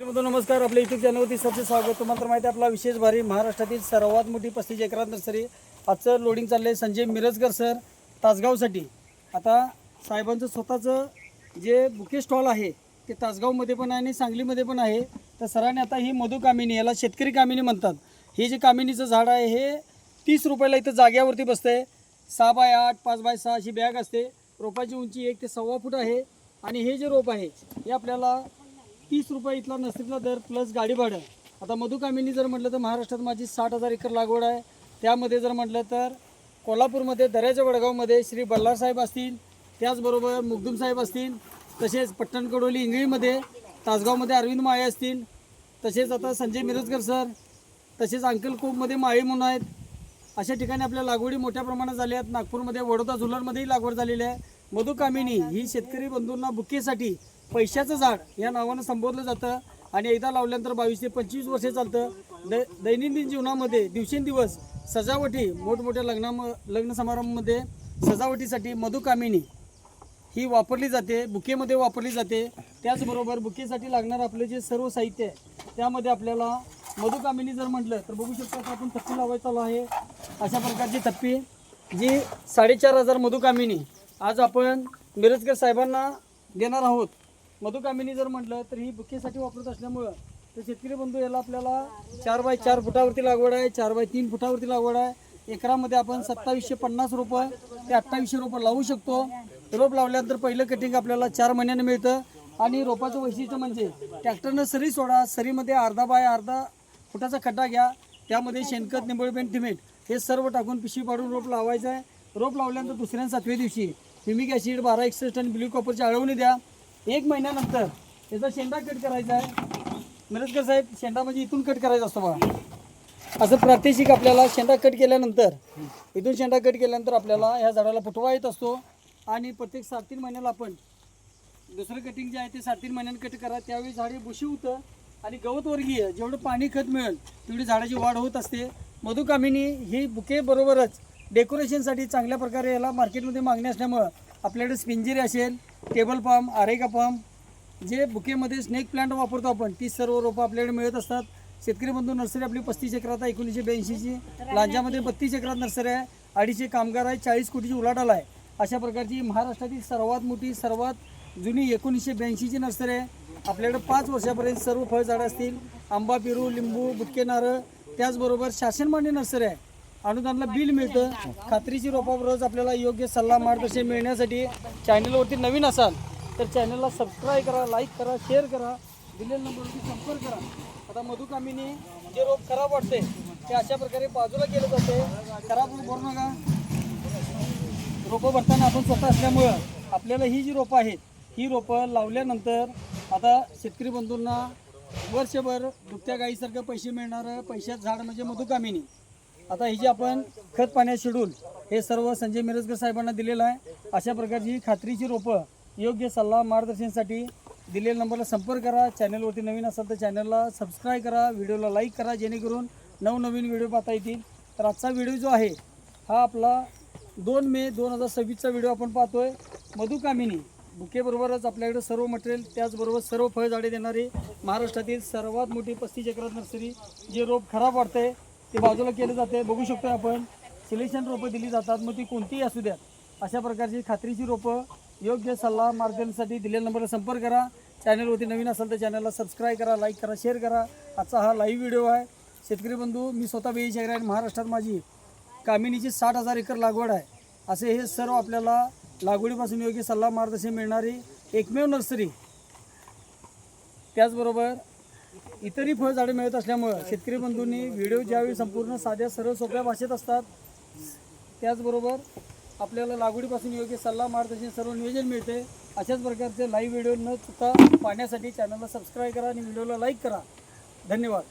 नमस्कार. आपल्या यूट्यूब चॅनलवरती सबसे स्वागत. तुम्हाला तर माहिती आहे आपला विशेष भारी महाराष्ट्रातील सर्वात मोठी 35 एकरात नर्सरी. आजचं लोडिंग चाललं आहे संजय मिरजकर सर तासगावसाठी. आता साहेबांचं स्वतःचं जे बुके स्टॉल आहे ते तासगावमध्ये पण आहे आणि सांगलीमध्ये पण आहे. तर सरांनी आता ही मधु कामिनी, याला शेतकरी कामिनी म्हणतात, हे जे कामिनीचं झाड आहे हे 30 रुपयाला इथं जाग्यावरती बसतं आहे. 6x8 5x6 अशी बॅग असते. रोपाची उंची 1 ते 1.25 फूट आहे. आणि हे जे रोप आहे हे आपल्याला 30 रुपये इथला नर्सरीला दर प्लस गाडी भाडं. आता मधु कामिनी जर म्हटलं तर महाराष्ट्रात माझी 60,000 एकर लागवड आहे. त्यामध्ये जर म्हटलं तर कोल्हापूरमध्ये दर्याच्या वडगावमध्ये श्री बल्लार साहेब असतील, त्याचबरोबर मुगदुम साहेब असतील, तसेच पट्टणकडोली इंगळीमध्ये, तासगावमध्ये अरविंद माळे असतील, तसेच आता संजय मिरजकर सर, तसेच अंकलकोपमध्ये माळे म्हणून आहेत. अशा ठिकाणी आपल्या लागवडी मोठ्या प्रमाणात झाल्या आहेत. नागपूरमध्ये वडोदा झुलरमध्येही लागवड झालेली आहे. मधु कामिनी ही शेतकरी बंधूंना बुकेसाठी पैशाचं झाड या नावानं संबोधलं जातं आणि एकदा लावल्यानंतर 22 ते 25 वर्षे चालतं. दैनंदिन जीवनामध्ये दिवसेंदिवस सजावटी, मोठमोठ्या लग्न समारंभामध्ये सजावटीसाठी मधु कामिनी ही वापरली जाते, बुकेमध्ये वापरली जाते. त्याचबरोबर बुकेसाठी लागणारं आपलं जे सर्व साहित्य आहे त्यामध्ये आपल्याला मधु कामिनी जर म्हटलं तर बघू शकतो आता आपण थप्पी लावायचं आहे. अशा प्रकारची थप्पी जी 4,500 मधु कामिनी आज आपण मिरजकर साहेबांना देणार आहोत. मधु कामिनी जर म्हटलं तर ही बुकेसाठी वापरत असल्यामुळं तर शेतकरी बंधू याला आपल्याला 4x4 फुटावरती लागवड आहे, 4x3 फुटावरती लागवड आहे. एकरामध्ये आपण 2750 रुपये ते 2800 रुपये लावू शकतो. रोप लावल्यानंतर पहिलं कटिंग आपल्याला 4 महिन्यानं मिळतं. आणि रोपाचं वैशिष्ट्य म्हणजे ट्रॅक्टरनं सरी सोडा, सरीमध्ये अर्धा फुटाचा खड्डा घ्या, त्यामध्ये शेणखत, निंबळपेंट, थिमेट हे सर्व टाकून पिशवी पाडून रोप लावायचं आहे. रोप लावल्यानंतर दुसऱ्या 7व्या दिवशी ह्युमिक ॲसिड 1261 आणि ब्ल्यू कॉपरची आळवणी द्या. 1 महिन्यानंतर याचा शेंडा कट करायचा आहे. मिरजकर साहेब, शेंडा म्हणजे इथून कट करायचा असतो बघा. असं प्रात्यक्षिक आपल्याला शेंडा कट केल्यानंतर, इथून शेंडा कट केल्यानंतर आपल्याला ह्या झाडाला फुटवा येत असतो. आणि प्रत्येक 7-3 महिन्याला आपण दुसरं कटिंग जे आहे ते 7-3 महिन्यानं कट करा. त्यावेळी झाडे बुशी होतं आणि गवतवर्गीय जेवढं पाणी खत मिळेल तेवढी झाडाची वाढ होत असते. मधु कामिनी ही बुके बरोबरच डेकोरेशनसाठी चांगल्या प्रकारे याला मार्केटमध्ये मागणी असल्यामुळं आपल्याकडे स्पिंजरी असेल, टेबल पाम, आरेका पाम, जे बुकेमध्ये स्नेक प्लांट वापरतो आपण, ती सर्व रोपं आपल्याकडे मिळत असतात. शेतकरी बंधू नर्सरी आपली 35 एकरात आहे, 1982ची. लांजामध्ये 32 एकरात नर्सरी आहे, 250 कामगार आहे, 40 कोटीची उलाढाल आहे. अशा प्रकारची महाराष्ट्रातील सर्वात मोठी, सर्वात जुनी 1982ची नर्सरी आहे. आपल्याकडे 5 वर्षापर्यंत सर्व फळझाडं असतील, आंबा, पेरू, लिंबू, बुटके, नारळ. त्याचबरोबर शासनमान्य नर्सरी आहे, अनुदानला बिल मिळतं. खात्रीची रोपाबरोबर आपल्याला योग्य सल्ला मार्गदर्शन मिळण्यासाठी चॅनलवरती नवीन असाल तर चॅनलला सबस्क्राईब करा, लाईक करा, शेअर करा, दिलेल्या नंबरवरती संपर्क करा. आता मधु कामिनी जे रोप खराब वाटते ते अशा प्रकारे बाजूला केलं जाते. खराब रोप भरू नका. रोपं भरताना आपण स्वतः असल्यामुळं आपल्याला ही जी रोपं आहेत ही रोपं लावल्यानंतर आता शेतकरी बंधूंना वर्षभर दुभत्या गाईसारखं पैसे मिळणारं पैशात झाड म्हणजे मधु कामिनी. आता ही जी आपण खत पाण्यात शेड्यूल हे सर्व संजय मिरजकर साहेबांना दिलेलं आहे. अशा प्रकारची खात्रीची रोपं योग्य सल्ला मार्गदर्शनासाठी दिलेल्या नंबरला संपर्क करा. चॅनलवरती नवीन असाल तर चॅनलला सबस्क्राईब करा, व्हिडिओला लाईक करा, जेणेकरून नवनवीन व्हिडिओ पाहता येतील. तर आजचा व्हिडिओ जो आहे हा आपला 2 मे 2026चा व्हिडिओ आपण पाहतोय. मधु कामिनी बुकेबरोबरच आपल्याकडे सर्व मटेरियल, त्याचबरोबर सर्व फळझाडे देणारी महाराष्ट्रातील सर्वात मोठी 35 एकरात नर्सरी. जे रोप खराब वाटतंय ते बाजूला केलं जाते. बघू शकतो आपण सिलेक्शन रोपं दिली जातात, मग ती कोणतीही असू द्या. अशा प्रकारची खात्रीची रोपं योग्य सल्ला मार्गदर्शनासाठी दिलेल्या नंबरला संपर्क करा. चॅनलवरती नवीन असाल तर चॅनलला सबस्क्राईब करा, लाईक करा, शेअर करा. आजचा हा लाईव्ह व्हिडिओ आहे. शेतकरी बंधू, मी स्वतः बेई शहर आहे. महाराष्ट्रात माझी कामिनीची 60,000 एकर लागवड आहे. असे हे सर्व आपल्याला लागवडीपासून योग्य सल्ला मार्गदर्शन मिळणारी एकमेव नर्सरी. त्याचबरोबर इतरही फळझाडे मिळत असल्यामुळं शेतकरी बंधूंनी व्हिडिओ ज्यावेळी संपूर्ण साध्या सरळ सोप्या भाषेत असतात, त्याचबरोबर आपल्याला लागवडीपासून योग्य सल्ला मार्गदर्शन सर्व नियोजन मिळते. अशाच प्रकारचे लाईव्ह व्हिडिओ न चुका पाहण्यासाठी चॅनलला सबस्क्राईब करा आणि व्हिडिओला लाईक करा. धन्यवाद.